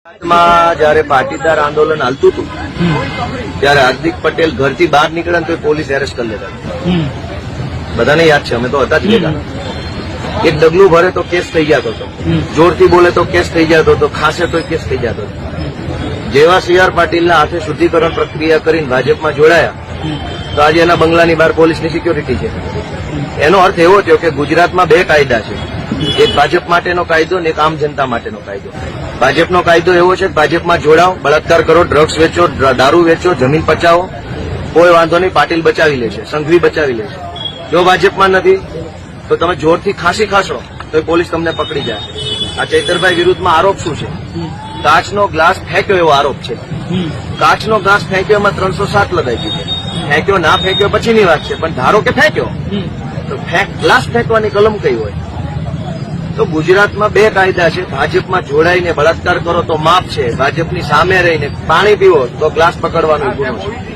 જયારે પાટીદાર આંદોલન હાલતું હતું ત્યારે હાર્દિક પટેલ ઘરથી બહાર નીકળે તો પોલીસ એરેસ્ટ કરી લેતા. બધાને યાદ છે, અમે તો હતા જ ભેગા. એક ડગલું ભરે તો કેસ થઈ જતો હતો, જોરથી બોલે તો કેસ થઈ જતો હતો, ખાસે તો કેસ થઈ જતો હતો. જેવા સી.આર. પાટીલના હાથે શુદ્ધિકરણ પ્રક્રિયા કરીને ભાજપમાં જોડાયા તો આજે એના બંગલાની બહાર પોલીસની સિક્યોરિટી છે. એનો અર્થ એવો થયો કે ગુજરાતમાં બે કાયદા છે, એક ભાજપ માટેનો કાયદો ને એક આમ જનતા માટેનો કાયદો. ભાજપનો કાયદો એવો છે કે ભાજપમાં જોડાઓ, બળાત્કાર કરો, ડ્રગ્સ વેચો, દારૂ વેચો, જમીન પચાવો, કોઈ વાંધો નહીં, પાટીલ બચાવી લેશે, સંઘવી બચાવી લેશે. જો ભાજપમાં નથી તો તમે જોરથી ખાંસી ખાશો તો પોલીસ તમને પકડી જાય. આ ચૈતરભાઈ વિરુદ્ધમાં આરોપ શું છે? કાચનો ગ્લાસ ફેંક્યો એવો આરોપ છે. કાચનો ગ્લાસ ફેંક્યો એમાં 307 લગાઈ દીધી. ફેંક્યો ના ફેંક્યો પછીની વાત છે, પણ ધારો કે ફેંક્યો તો ગ્લાસ ફેંકવાની કલમ કઈ હોય? તો ગુજરાતમાં બે કાયદા છે. ભાજપમાં જોડાઈને બળાત્કાર કરો તો માફ છે, ભાજપની સામે રહીને પાણી પીવો તો ગ્લાસ પકડવાનો ગુનો છે.